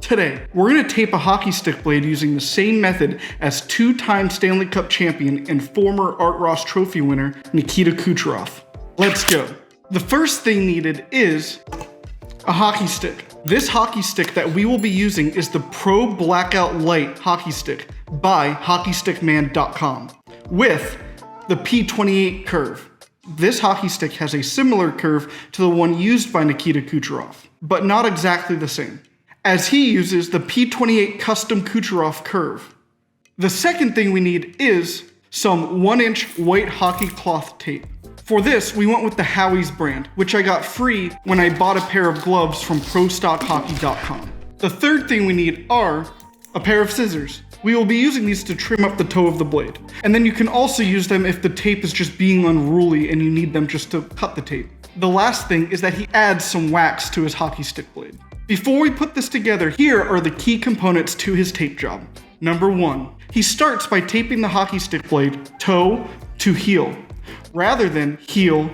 Today, we're going to tape a hockey stick blade using the same method as two-time Stanley Cup champion and former Art Ross Trophy winner, Nikita Kucherov. Let's go. The first thing needed is a hockey stick. This hockey stick that we will be using is the Pro Blackout Light hockey stick by hockeystickman.com with the P28 curve. This hockey stick has a similar curve to the one used by Nikita Kucherov, but not exactly the same, as he uses the P28 custom Kucherov curve. The second thing we need is some 1-inch white hockey cloth tape. For this, we went with the Howie's brand, which I got free when I bought a pair of gloves from ProStockHockey.com. The third thing we need are a pair of scissors. We will be using these to trim up the toe of the blade. And then you can also use them if the tape is just being unruly and you need them just to cut the tape. The last thing is that he adds some wax to his hockey stick blade. Before we put this together, here are the key components to his tape job. Number 1, he starts by taping the hockey stick blade toe to heel, rather than heel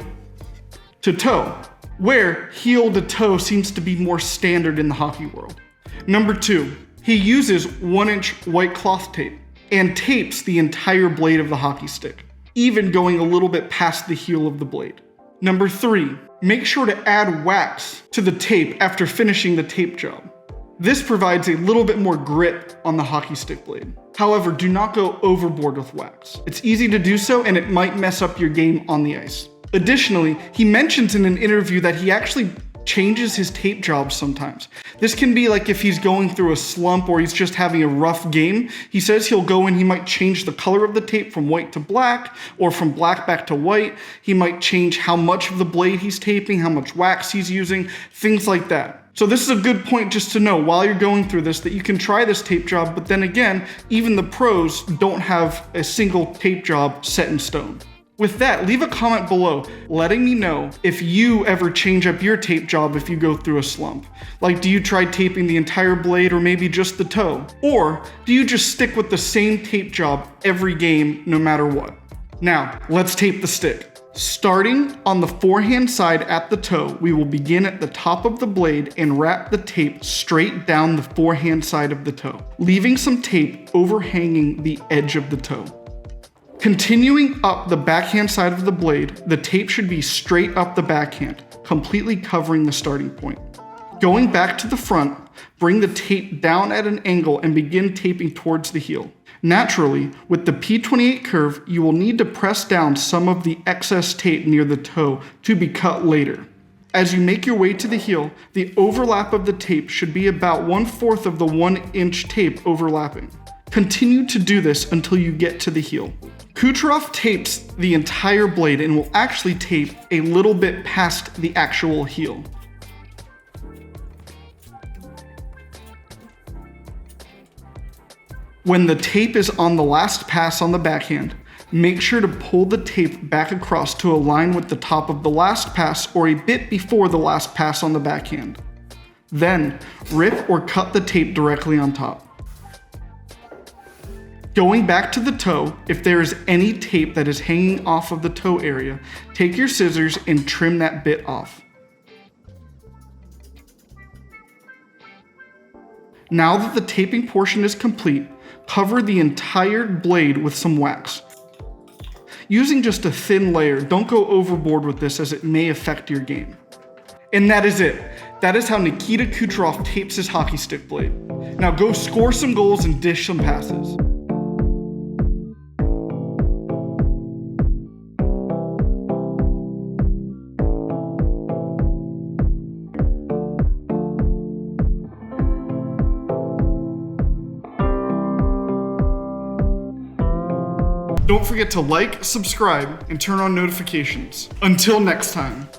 to toe, where heel to toe seems to be more standard in the hockey world. Number 2, he uses 1-inch white cloth tape and tapes the entire blade of the hockey stick, even going a little bit past the heel of the blade. Number 3, make sure to add wax to the tape after finishing the tape job. This provides a little bit more grip on the hockey stick blade. However, do not go overboard with wax. It's easy to do so and it might mess up your game on the ice. Additionally, he mentions in an interview that he actually changes his tape jobs sometimes. This can be like if he's going through a slump or he's just having a rough game. He says he'll go and he might change the color of the tape from white to black or from black back to white. He might change how much of the blade he's taping, how much wax he's using, things like that. So this is a good point just to know while you're going through this that you can try this tape job, but then again, even the pros don't have a single tape job set in stone. With that, leave a comment below letting me know if you ever change up your tape job if you go through a slump. Like, do you try taping the entire blade or maybe just the toe? Or do you just stick with the same tape job every game no matter what? Now, let's tape the stick. Starting on the forehand side at the toe, we will begin at the top of the blade and wrap the tape straight down the forehand side of the toe, leaving some tape overhanging the edge of the toe. Continuing up the backhand side of the blade, the tape should be straight up the backhand, completely covering the starting point. Going back to the front, bring the tape down at an angle and begin taping towards the heel. Naturally, with the P28 curve, you will need to press down some of the excess tape near the toe to be cut later. As you make your way to the heel, the overlap of the tape should be about 1/4 of the 1-inch tape overlapping. Continue to do this until you get to the heel. Kucherov tapes the entire blade and will actually tape a little bit past the actual heel. When the tape is on the last pass on the backhand, make sure to pull the tape back across to align with the top of the last pass or a bit before the last pass on the backhand. Then, rip or cut the tape directly on top. Going back to the toe, if there is any tape that is hanging off of the toe area, take your scissors and trim that bit off. Now that the taping portion is complete, cover the entire blade with some wax. Using just a thin layer, don't go overboard with this as it may affect your game. And that is it. That is how Nikita Kucherov tapes his hockey stick blade. Now go score some goals and dish some passes. Don't forget to like, subscribe, and turn on notifications. Until next time.